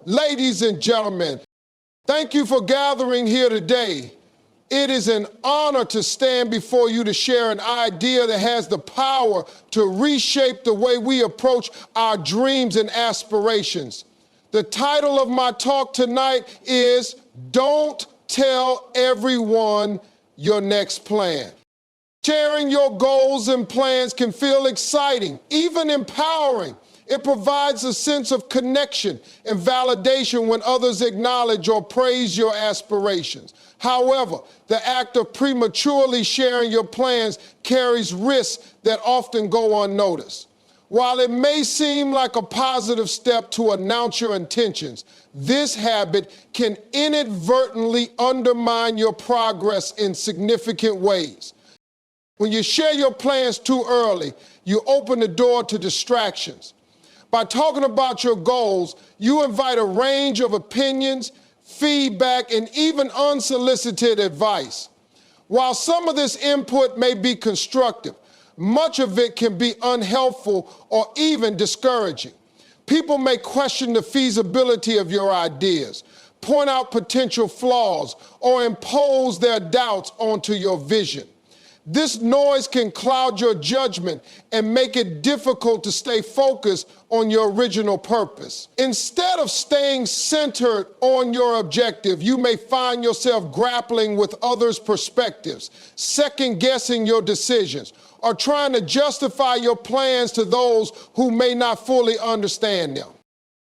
Ladies and gentlemen, thank you for gathering here today. It is an honor to stand before you to share an idea that has the power to reshape the way we approach our dreams and aspirations. The title of my talk tonight is Don't Tell Everyone Your Next Plan. Sharing your goals and plans can feel exciting, even empowering. It provides a sense of connection and validation when others acknowledge or praise your aspirations. However, the act of prematurely sharing your plans carries risks that often go unnoticed. While it may seem like a positive step to announce your intentions, this habit can inadvertently undermine your progress in significant ways. When you share your plans too early, you open the door to distractions. By talking about your goals, you invite a range of opinions, feedback, and even unsolicited advice. While some of this input may be constructive, much of it can be unhelpful or even discouraging. People may question the feasibility of your ideas, point out potential flaws, or impose their doubts onto your vision. This noise can cloud your judgment and make it difficult to stay focused on your original purpose. Instead of staying centered on your objective, you may find yourself grappling with others' perspectives, second-guessing your decisions, or trying to justify your plans to those who may not fully understand them.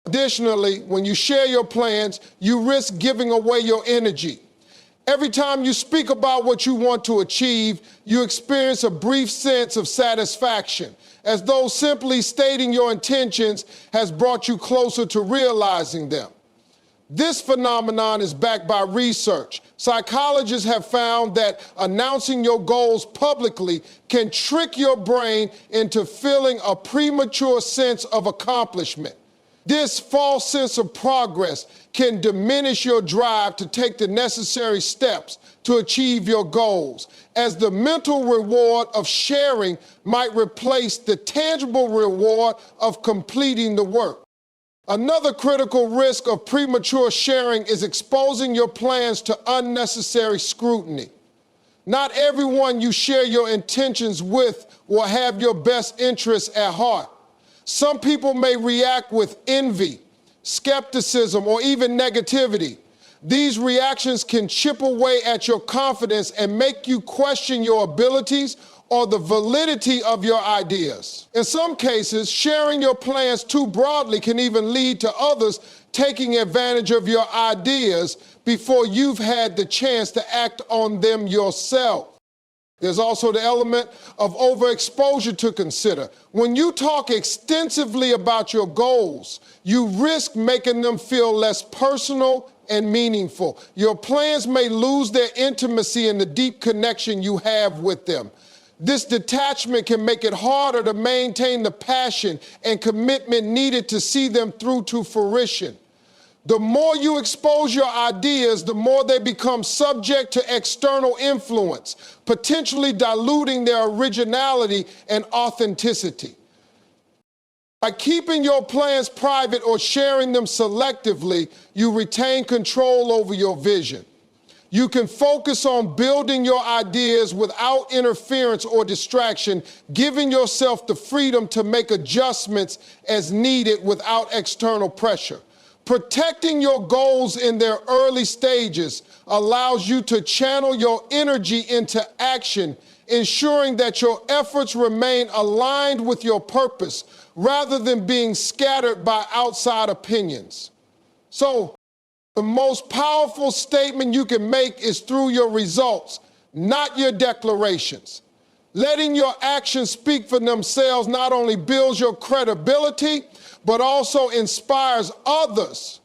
Additionally, when you share your plans, you risk giving away your energy. Every time you speak about what you want to achieve, you experience a brief sense of satisfaction, as though simply stating your intentions has brought you closer to realizing them. This phenomenon is backed by research. Psychologists have found that announcing your goals publicly can trick your brain into feeling a premature sense of accomplishment. This false sense of progress can diminish your drive to take the necessary steps to achieve your goals, as the mental reward of sharing might replace the tangible reward of completing the work. Another critical risk of premature sharing is exposing your plans to unnecessary scrutiny. Not everyone you share your intentions with will have your best interests at heart. Some people may react with envy, skepticism, or even negativity. These reactions can chip away at your confidence and make you question your abilities or the validity of your ideas. In some cases, sharing your plans too broadly can even lead to others taking advantage of your ideas before you've had the chance to act on them yourself. There's also the element of overexposure to consider. When you talk extensively about your goals, you risk making them feel less personal and meaningful. Your plans may lose their intimacy and the deep connection you have with them. This detachment can make it harder to maintain the passion and commitment needed to see them through to fruition. The more you expose your ideas, the more they become subject to external influence, potentially diluting their originality and authenticity. By keeping your plans private or sharing them selectively, you retain control over your vision. You can focus on building your ideas without interference or distraction, giving yourself the freedom to make adjustments as needed without external pressure. Protecting your goals in their early stages allows you to channel your energy into action, ensuring that your efforts remain aligned with your purpose rather than being scattered by outside opinions. So, the most powerful statement you can make is through your results, not your declarations. Letting your actions speak for themselves not only builds your credibility, but also inspires others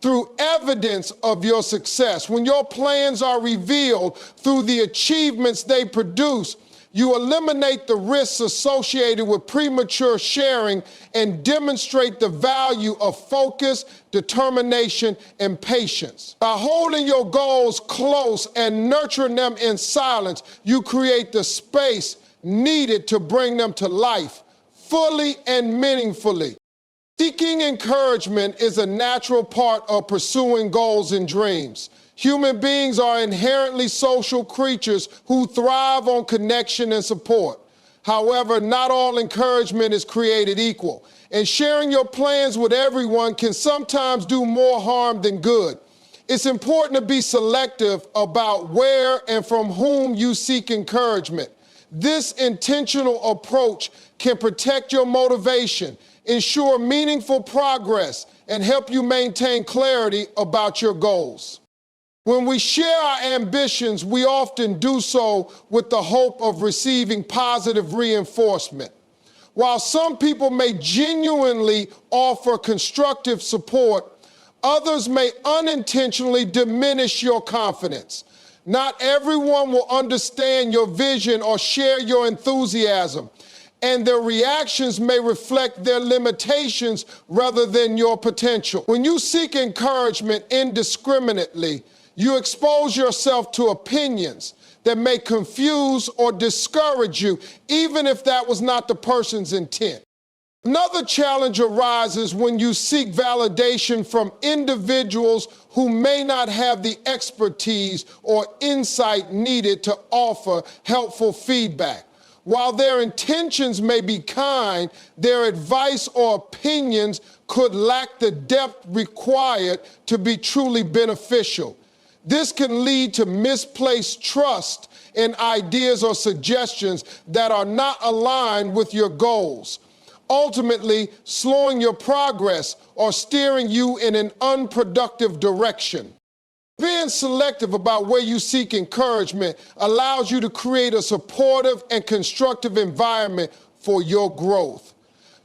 through evidence of your success. When your plans are revealed through the achievements they produce, you eliminate the risks associated with premature sharing and demonstrate the value of focus, determination, and patience. By holding your goals close and nurturing them in silence, you create the space needed to bring them to life fully and meaningfully. Seeking encouragement is a natural part of pursuing goals and dreams. Human beings are inherently social creatures who thrive on connection and support. However, not all encouragement is created equal, and sharing your plans with everyone can sometimes do more harm than good. It's important to be selective about where and from whom you seek encouragement. This intentional approach can protect your motivation, ensure meaningful progress, and help you maintain clarity about your goals. When we share our ambitions, we often do so with the hope of receiving positive reinforcement. While some people may genuinely offer constructive support, others may unintentionally diminish your confidence. Not everyone will understand your vision or share your enthusiasm, and their reactions may reflect their limitations rather than your potential. When you seek encouragement indiscriminately, you expose yourself to opinions that may confuse or discourage you, even if that was not the person's intent. Another challenge arises when you seek validation from individuals who may not have the expertise or insight needed to offer helpful feedback. While their intentions may be kind, their advice or opinions could lack the depth required to be truly beneficial. This can lead to misplaced trust in ideas or suggestions that are not aligned with your goals, ultimately slowing your progress or steering you in an unproductive direction. Being selective about where you seek encouragement allows you to create a supportive and constructive environment for your growth.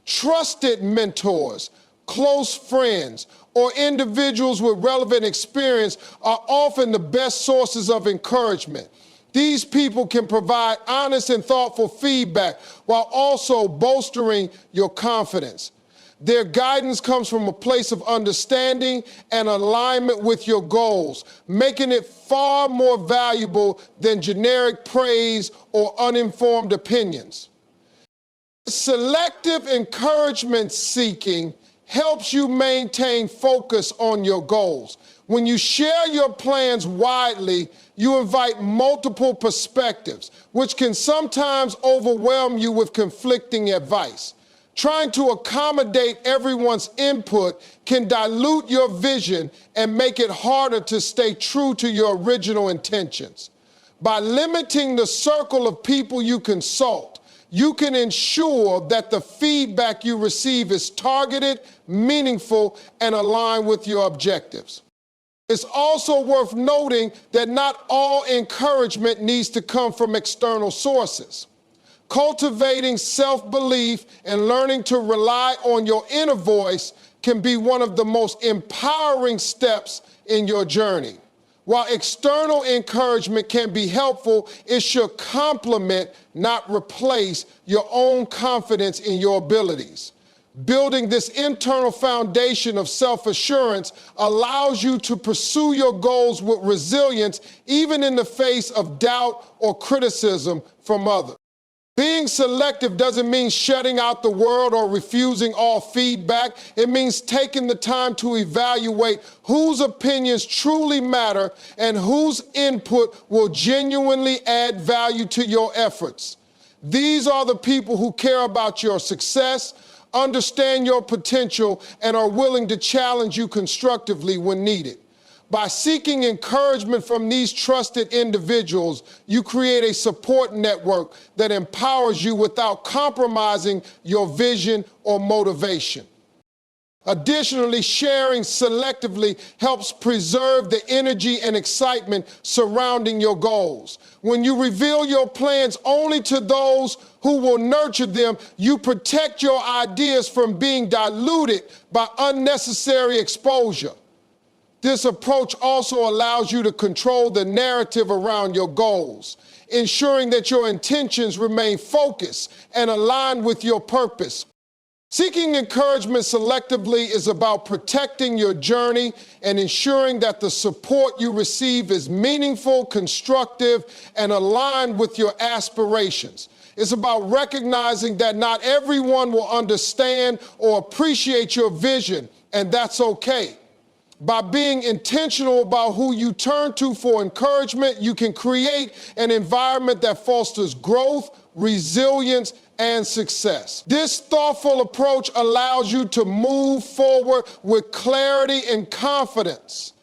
Trusted mentors, close friends, or individuals with relevant experience are often the best sources of encouragement. These people can provide honest and thoughtful feedback while also bolstering your confidence. Their guidance comes from a place of understanding and alignment with your goals, making it far more valuable than generic praise or uninformed opinions. Selective encouragement seeking helps you maintain focus on your goals. When you share your plans widely, you invite multiple perspectives, which can sometimes overwhelm you with conflicting advice. Trying to accommodate everyone's input can dilute your vision and make it harder to stay true to your original intentions. By limiting the circle of people you consult, you can ensure that the feedback you receive is targeted, meaningful, and aligned with your objectives. It's also worth noting that not all encouragement needs to come from external sources. Cultivating self-belief and learning to rely on your inner voice can be one of the most empowering steps in your journey. While external encouragement can be helpful, it should complement, not replace, your own confidence in your abilities. Building this internal foundation of self-assurance allows you to pursue your goals with resilience, even in the face of doubt or criticism from others. Being selective doesn't mean shutting out the world or refusing all feedback. It means taking the time to evaluate whose opinions truly matter and whose input will genuinely add value to your efforts. These are the people who care about your success, understand your potential, and are willing to challenge you constructively when needed. By seeking encouragement from these trusted individuals, you create a support network that empowers you without compromising your vision or motivation. Additionally, sharing selectively helps preserve the energy and excitement surrounding your goals. When you reveal your plans only to those who will nurture them, you protect your ideas from being diluted by unnecessary exposure. This approach also allows you to control the narrative around your goals, ensuring that your intentions remain focused and aligned with your purpose. Seeking encouragement selectively is about protecting your journey and ensuring that the support you receive is meaningful, constructive, and aligned with your aspirations. It's about recognizing that not everyone will understand or appreciate your vision, and that's okay. By being intentional about who you turn to for encouragement, you can create an environment that fosters growth, resilience, and success. This thoughtful approach allows you to move forward with clarity and confidence,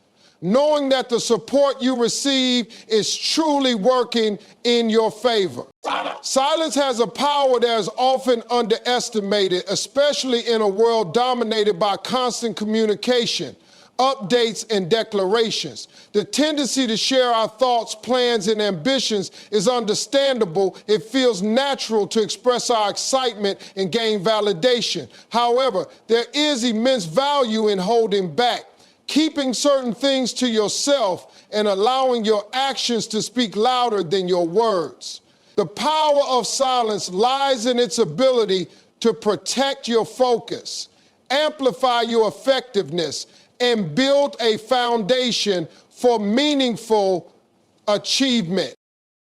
knowing that the support you receive is truly working in your favor. Silence has a power that is often underestimated, especially in a world dominated by constant communication, updates, and declarations. The tendency to share our thoughts, plans, and ambitions is understandable. It feels natural to express our excitement and gain validation. However, there is immense value in holding back, keeping certain things to yourself, and allowing your actions to speak louder than your words. The power of silence lies in its ability to protect your focus, amplify your effectiveness, and build a foundation for meaningful achievement.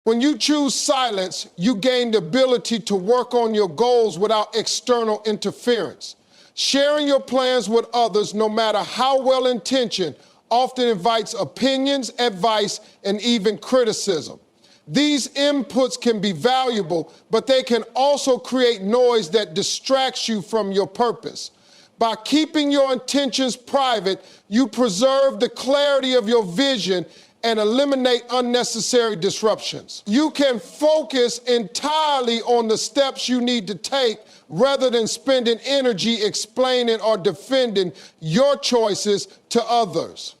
When you choose silence, you gain the ability to work on your goals without external interference. Sharing your plans with others, no matter how well-intentioned, often invites opinions, advice, and even criticism. These inputs can be valuable, but they can also create noise that distracts you from your purpose. By keeping your intentions private, you preserve the clarity of your vision and eliminate unnecessary disruptions. You can focus entirely on the steps you need to take rather than spending energy explaining or defending your choices to others.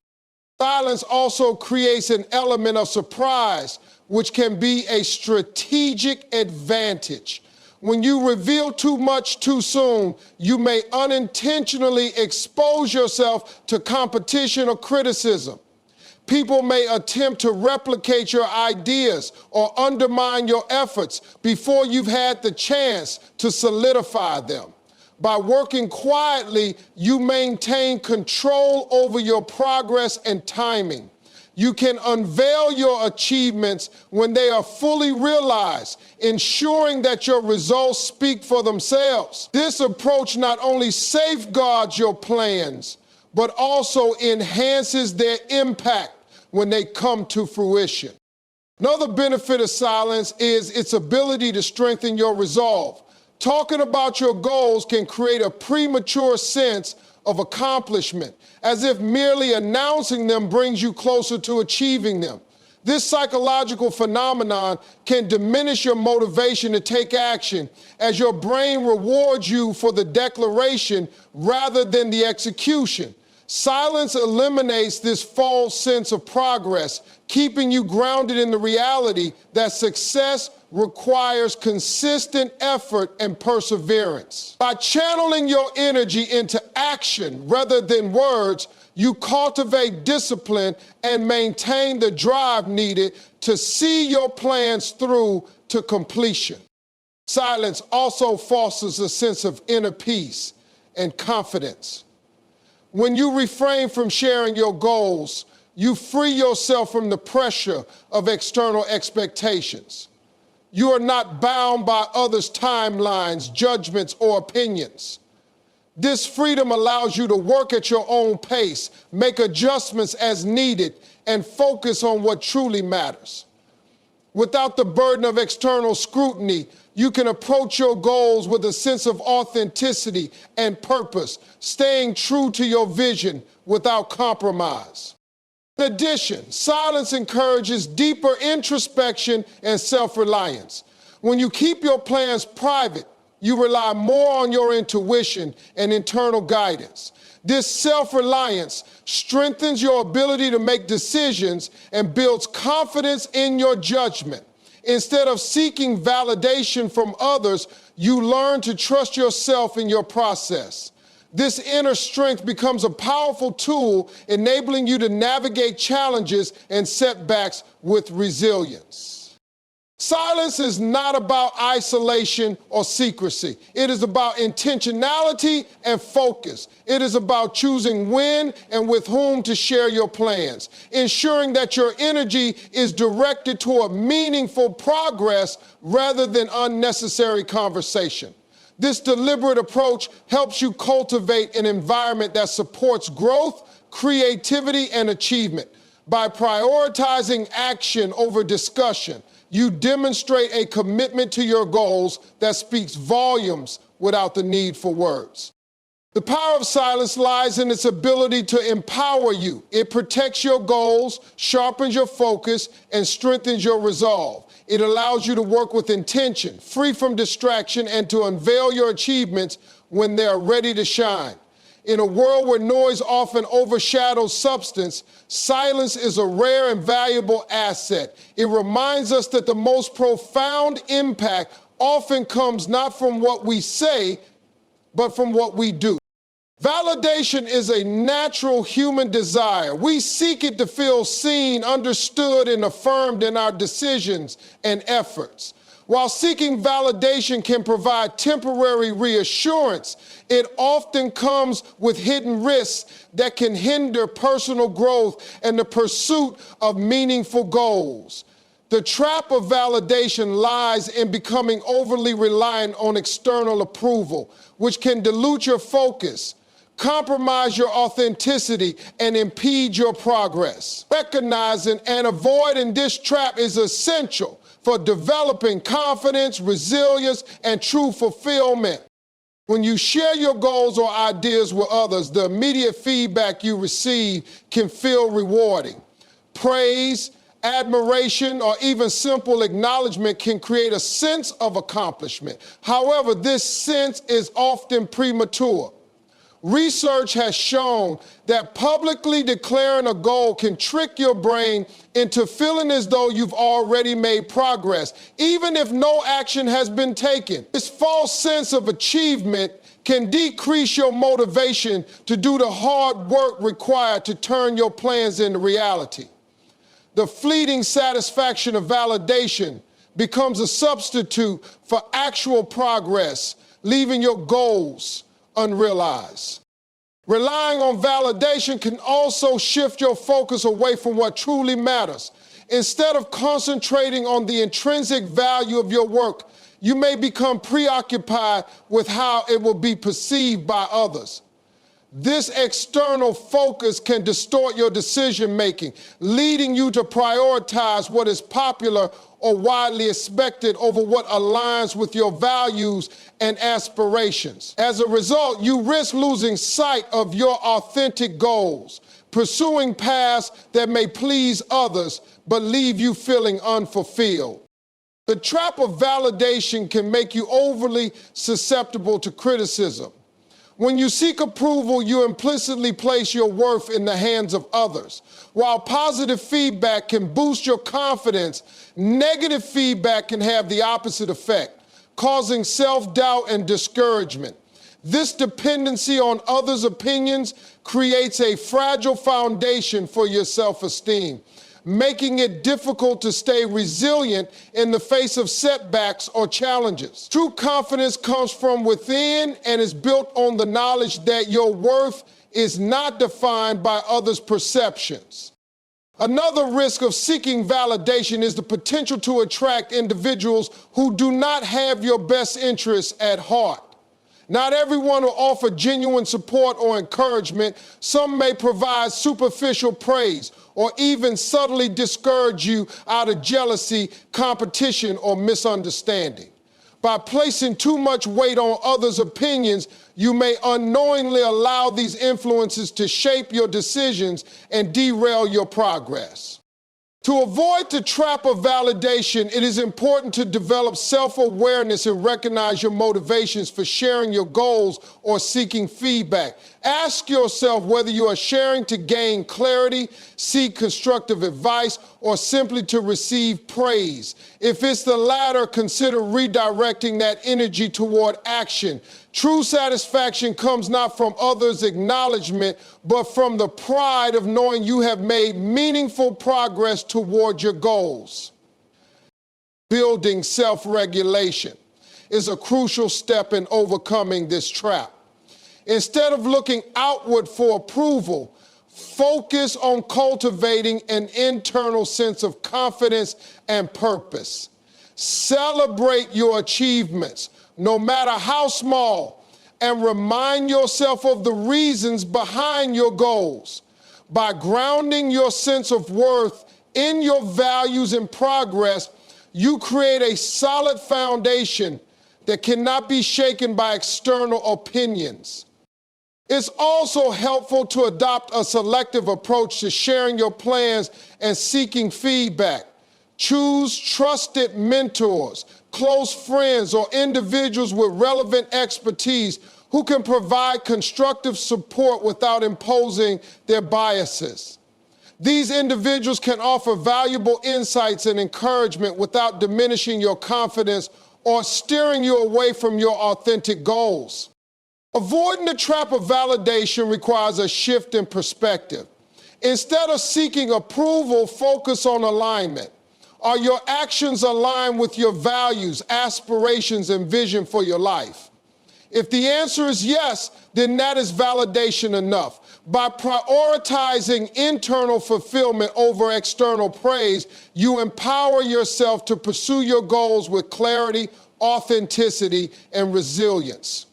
Silence also creates an element of surprise, which can be a strategic advantage. When you reveal too much too soon, you may unintentionally expose yourself to competition or criticism. People may attempt to replicate your ideas or undermine your efforts before you've had the chance to solidify them. By working quietly, you maintain control over your progress and timing. You can unveil your achievements when they are fully realized, ensuring that your results speak for themselves. This approach not only safeguards your plans, but also enhances their impact when they come to fruition. Another benefit of silence is its ability to strengthen your resolve. Talking about your goals can create a premature sense of accomplishment, as if merely announcing them brings you closer to achieving them. This psychological phenomenon can diminish your motivation to take action, as your brain rewards you for the declaration rather than the execution. Silence eliminates this false sense of progress, keeping you grounded in the reality that success requires consistent effort and perseverance. By channeling your energy into action rather than words, you cultivate discipline and maintain the drive needed to see your plans through to completion. Silence also fosters a sense of inner peace and confidence. When you refrain from sharing your goals, you free yourself from the pressure of external expectations. You are not bound by others' timelines, judgments, or opinions. This freedom allows you to work at your own pace, make adjustments as needed, and focus on what truly matters. Without the burden of external scrutiny, you can approach your goals with a sense of authenticity and purpose, staying true to your vision without compromise. In addition, silence encourages deeper introspection and self-reliance. When you keep your plans private, you rely more on your intuition and internal guidance. This self-reliance strengthens your ability to make decisions and builds confidence in your judgment. Instead of seeking validation from others, you learn to trust yourself in your process. This inner strength becomes a powerful tool, enabling you to navigate challenges and setbacks with resilience. Silence is not about isolation or secrecy. It is about intentionality and focus. It is about choosing when and with whom to share your plans, ensuring that your energy is directed toward meaningful progress rather than unnecessary conversation. This deliberate approach helps you cultivate an environment that supports growth, creativity, and achievement. By prioritizing action over discussion, you demonstrate a commitment to your goals that speaks volumes without the need for words. The power of silence lies in its ability to empower you. It protects your goals, sharpens your focus, and strengthens your resolve. It allows you to work with intention, free from distraction, and to unveil your achievements when they are ready to shine. In a world where noise often overshadows substance, silence is a rare and valuable asset. It reminds us that the most profound impact often comes not from what we say, but from what we do. Validation is a natural human desire. We seek it to feel seen, understood, and affirmed in our decisions and efforts. While seeking validation can provide temporary reassurance, it often comes with hidden risks that can hinder personal growth and the pursuit of meaningful goals. The trap of validation lies in becoming overly reliant on external approval, which can dilute your focus, compromise your authenticity, and impede your progress. Recognizing and avoiding this trap is essential for developing confidence, resilience, and true fulfillment. When you share your goals or ideas with others, the immediate feedback you receive can feel rewarding. Praise, admiration, or even simple acknowledgement can create a sense of accomplishment. However, this sense is often premature. Research has shown that publicly declaring a goal can trick your brain into feeling as though you've already made progress, even if no action has been taken. This false sense of achievement can decrease your motivation to do the hard work required to turn your plans into reality. The fleeting satisfaction of validation becomes a substitute for actual progress, leaving your goals unrealized. Relying on validation can also shift your focus away from what truly matters. Instead of concentrating on the intrinsic value of your work, you may become preoccupied with how it will be perceived by others. This external focus can distort your decision-making, leading you to prioritize what is popular or widely expected over what aligns with your values and aspirations. As a result, you risk losing sight of your authentic goals, pursuing paths that may please others but leave you feeling unfulfilled. The trap of validation can make you overly susceptible to criticism. When you seek approval, you implicitly place your worth in the hands of others. While positive feedback can boost your confidence, negative feedback can have the opposite effect, causing self-doubt and discouragement. This dependency on others' opinions creates a fragile foundation for your self-esteem, making it difficult to stay resilient in the face of setbacks or challenges. True confidence comes from within and is built on the knowledge that your worth is not defined by others' perceptions. Another risk of seeking validation is the potential to attract individuals who do not have your best interests at heart. Not everyone will offer genuine support or encouragement. Some may provide superficial praise or even subtly discourage you out of jealousy, competition, or misunderstanding. By placing too much weight on others' opinions, you may unknowingly allow these influences to shape your decisions and derail your progress. To avoid the trap of validation, it is important to develop self-awareness and recognize your motivations for sharing your goals or seeking feedback. Ask yourself whether you are sharing to gain clarity, seek constructive advice, or simply to receive praise. If it's the latter, consider redirecting that energy toward action. True satisfaction comes not from others' acknowledgement, but from the pride of knowing you have made meaningful progress toward your goals. Building self-regulation is a crucial step in overcoming this trap. Instead of looking outward for approval, focus on cultivating an internal sense of confidence and purpose. Celebrate your achievements, no matter how small, and remind yourself of the reasons behind your goals. By grounding your sense of worth in your values and progress, you create a solid foundation that cannot be shaken by external opinions. It's also helpful to adopt a selective approach to sharing your plans and seeking feedback. Choose trusted mentors, close friends, or individuals with relevant expertise who can provide constructive support without imposing their biases. These individuals can offer valuable insights and encouragement without diminishing your confidence or steering you away from your authentic goals. Avoiding the trap of validation requires a shift in perspective. Instead of seeking approval, focus on alignment. Are your actions aligned with your values, aspirations, and vision for your life? If the answer is yes, then that is validation enough. By prioritizing internal fulfillment over external praise, you empower yourself to pursue your goals with clarity, authenticity, and resilience.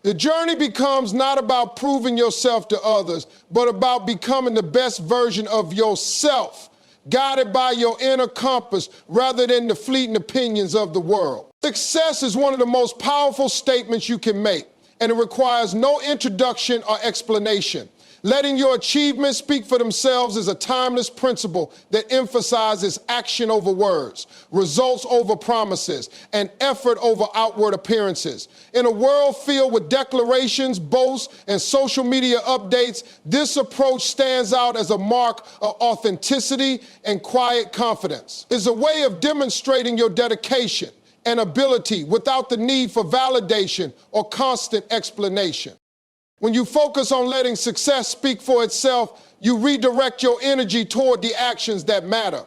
The journey becomes not about proving yourself to others, but about becoming the best version of yourself, guided by your inner compass rather than the fleeting opinions of the world. Success is one of the most powerful statements you can make, and it requires no introduction or explanation. Letting your achievements speak for themselves is a timeless principle that emphasizes action over words, results over promises, and effort over outward appearances. In a world filled with declarations, boasts, and social media updates, this approach stands out as a mark of authenticity and quiet confidence. It's a way of demonstrating your dedication and ability without the need for validation or constant explanation. When you focus on letting success speak for itself, you redirect your energy toward the actions that matter.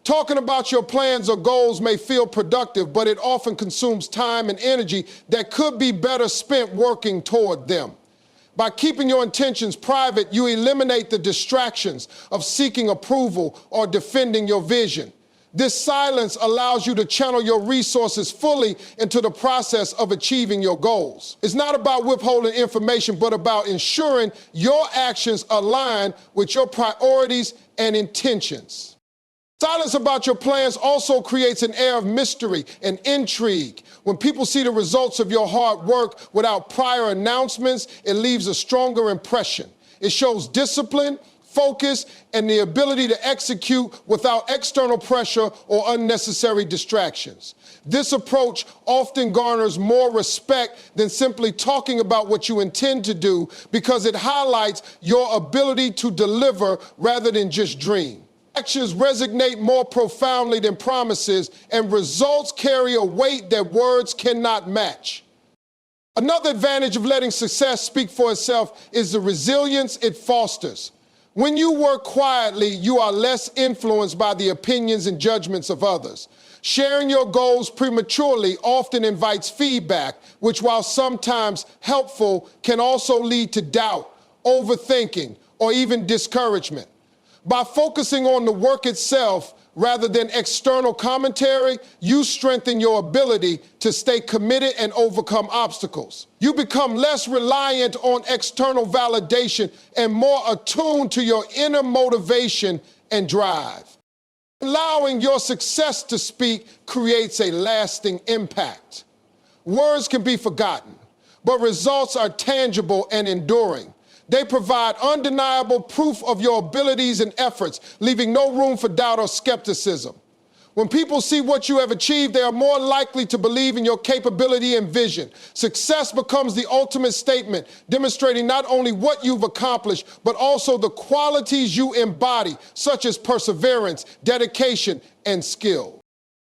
Talking about your plans or goals may feel productive, but it often consumes time and energy that could be better spent working toward them. By keeping your intentions private, you eliminate the distractions of seeking approval or defending your vision. This silence allows you to channel your resources fully into the process of achieving your goals. It's not about withholding information, but about ensuring your actions align with your priorities and intentions. Silence about your plans also creates an air of mystery and intrigue. When people see the results of your hard work without prior announcements, it leaves a stronger impression. It shows discipline, focus, and the ability to execute without external pressure or unnecessary distractions. This approach often garners more respect than simply talking about what you intend to do because it highlights your ability to deliver rather than just dream. Actions resonate more profoundly than promises, and results carry a weight that words cannot match. Another advantage of letting success speak for itself is the resilience it fosters. When you work quietly, you are less influenced by the opinions and judgments of others. Sharing your goals prematurely often invites feedback, which, while sometimes helpful, can also lead to doubt, overthinking, or even discouragement. By focusing on the work itself rather than external commentary, you strengthen your ability to stay committed and overcome obstacles. You become less reliant on external validation and more attuned to your inner motivation and drive. Allowing your success to speak creates a lasting impact. Words can be forgotten, but results are tangible and enduring. They provide undeniable proof of your abilities and efforts, leaving no room for doubt or skepticism. When people see what you have achieved, they are more likely to believe in your capability and vision. Success becomes the ultimate statement, demonstrating not only what you've accomplished, but also the qualities you embody, such as perseverance, dedication, and skill.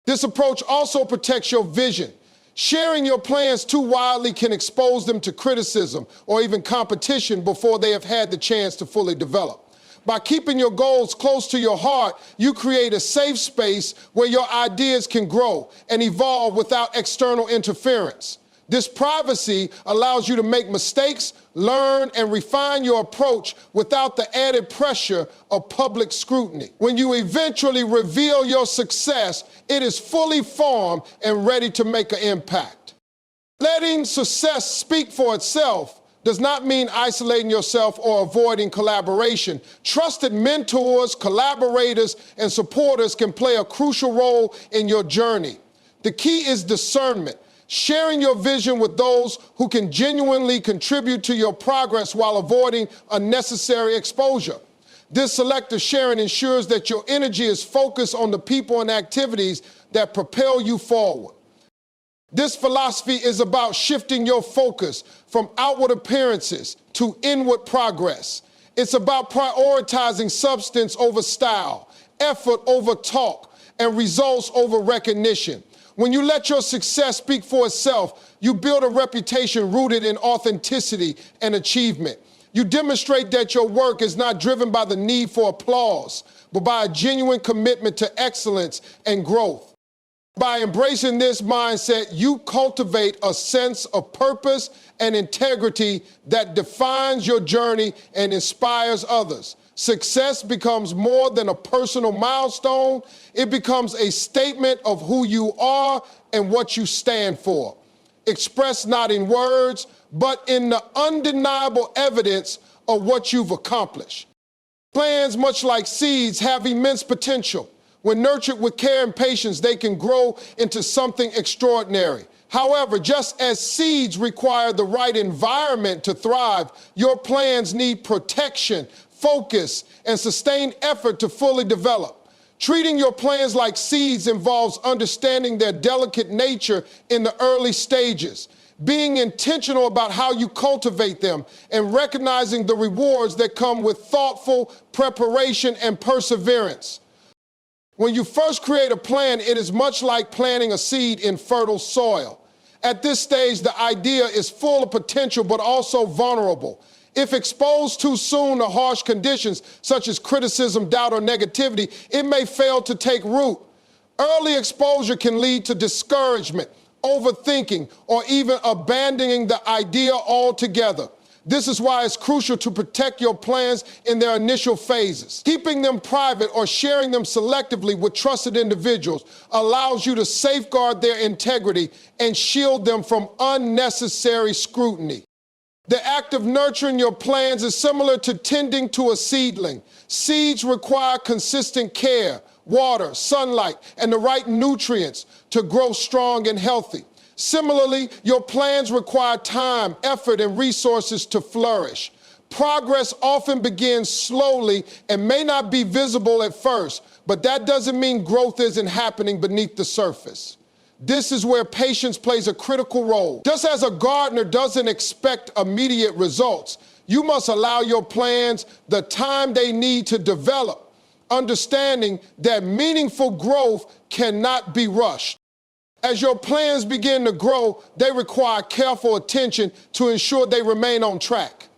This approach also protects your vision. Sharing your plans too widely can expose them to criticism or even competition before they have had the chance to fully develop. By keeping your goals close to your heart, you create a safe space where your ideas can grow and evolve without external interference. This privacy allows you to make mistakes, learn, and refine your approach without the added pressure of public scrutiny. When you eventually reveal your success, it is fully formed and ready to make an impact. Letting success speak for itself does not mean isolating yourself or avoiding collaboration. Trusted mentors, collaborators, and supporters can play a crucial role in your journey. The key is discernment, sharing your vision with those who can genuinely contribute to your progress while avoiding unnecessary exposure. This selective sharing ensures that your energy is focused on the people and activities that propel you forward. This philosophy is about shifting your focus from outward appearances to inward progress. It's about prioritizing substance over style, effort over talk, and results over recognition. When you let your success speak for itself, you build a reputation rooted in authenticity and achievement. You demonstrate that your work is not driven by the need for applause, but by a genuine commitment to excellence and growth. By embracing this mindset, you cultivate a sense of purpose and integrity that defines your journey and inspires others. Success becomes more than a personal milestone. It becomes a statement of who you are and what you stand for, expressed not in words, but in the undeniable evidence of what you've accomplished. Plans, much like seeds, have immense potential. When nurtured with care and patience, they can grow into something extraordinary. However, just as seeds require the right environment to thrive, your plans need protection, focus, and sustained effort to fully develop. Treating your plans like seeds involves understanding their delicate nature in the early stages, being intentional about how you cultivate them, and recognizing the rewards that come with thoughtful preparation and perseverance. When you first create a plan, it is much like planting a seed in fertile soil. At this stage, the idea is full of potential, but also vulnerable. If exposed too soon to harsh conditions, such as criticism, doubt, or negativity, it may fail to take root. Early exposure can lead to discouragement, overthinking, or even abandoning the idea altogether. This is why it's crucial to protect your plans in their initial phases. Keeping them private or sharing them selectively with trusted individuals allows you to safeguard their integrity and shield them from unnecessary scrutiny. The act of nurturing your plans is similar to tending to a seedling. Seeds require consistent care, water, sunlight, and the right nutrients to grow strong and healthy. Similarly, your plans require time, effort, and resources to flourish. Progress often begins slowly and may not be visible at first, but that doesn't mean growth isn't happening beneath the surface. This is where patience plays a critical role. Just as a gardener doesn't expect immediate results, you must allow your plans the time they need to develop, understanding that meaningful growth cannot be rushed. As your plans begin to grow, they require careful attention to ensure they remain on track.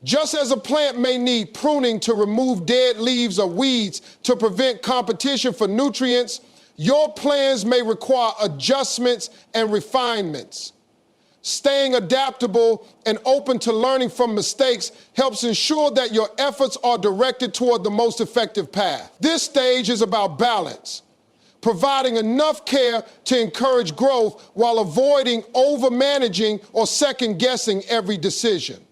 Just as a plant may need pruning to remove dead leaves or weeds to prevent competition for nutrients, your plans may require adjustments and refinements. Staying adaptable and open to learning from mistakes helps ensure that your efforts are directed toward the most effective path. This stage is about balance, providing enough care to encourage growth while avoiding over-managing or second-guessing every decision.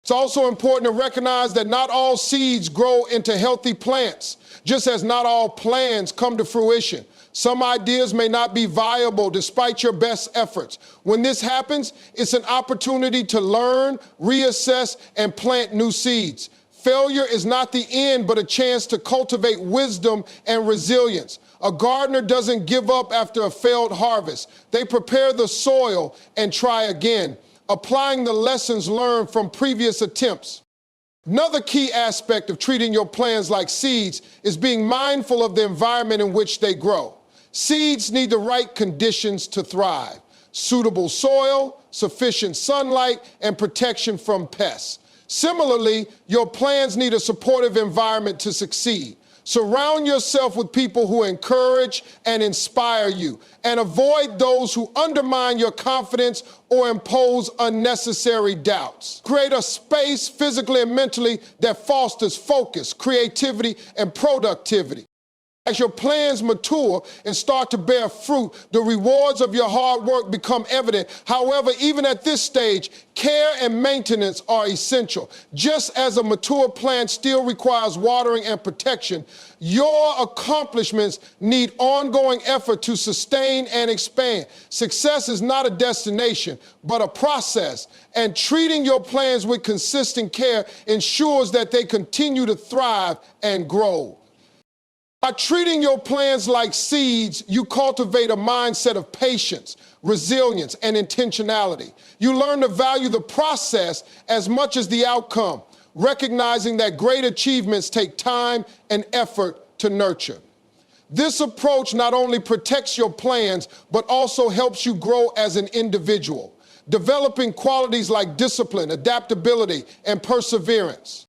It's also important to recognize that not all seeds grow into healthy plants, just as not all plans come to fruition. Some ideas may not be viable despite your best efforts. When this happens, it's an opportunity to learn, reassess, and plant new seeds. Failure is not the end, but a chance to cultivate wisdom and resilience. A gardener doesn't give up after a failed harvest. They prepare the soil and try again, applying the lessons learned from previous attempts. Another key aspect of treating your plans like seeds is being mindful of the environment in which they grow. Seeds need the right conditions to thrive: suitable soil, sufficient sunlight, and protection from pests. Similarly, your plans need a supportive environment to succeed. Surround yourself with people who encourage and inspire you, and avoid those who undermine your confidence or impose unnecessary doubts. Create a space physically and mentally that fosters focus, creativity, and productivity. As your plans mature and start to bear fruit, the rewards of your hard work become evident. However, even at this stage, care and maintenance are essential. Just as a mature plant still requires watering and protection, your accomplishments need ongoing effort to sustain and expand. Success is not a destination, but a process, and treating your plans with consistent care ensures that they continue to thrive and grow. By treating your plans like seeds, you cultivate a mindset of patience, resilience, and intentionality. You learn to value the process as much as the outcome, recognizing that great achievements take time and effort to nurture. This approach not only protects your plans, but also helps you grow as an individual, developing qualities like discipline, adaptability, and perseverance.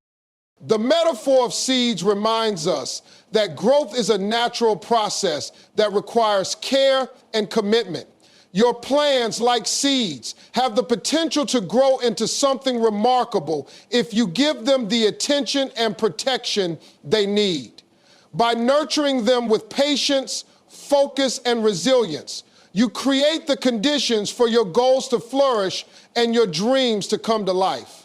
The metaphor of seeds reminds us that growth is a natural process that requires care and commitment. Your plans, like seeds, have the potential to grow into something remarkable if you give them the attention and protection they need. By nurturing them with patience, focus, and resilience, you create the conditions for your goals to flourish and your dreams to come to life.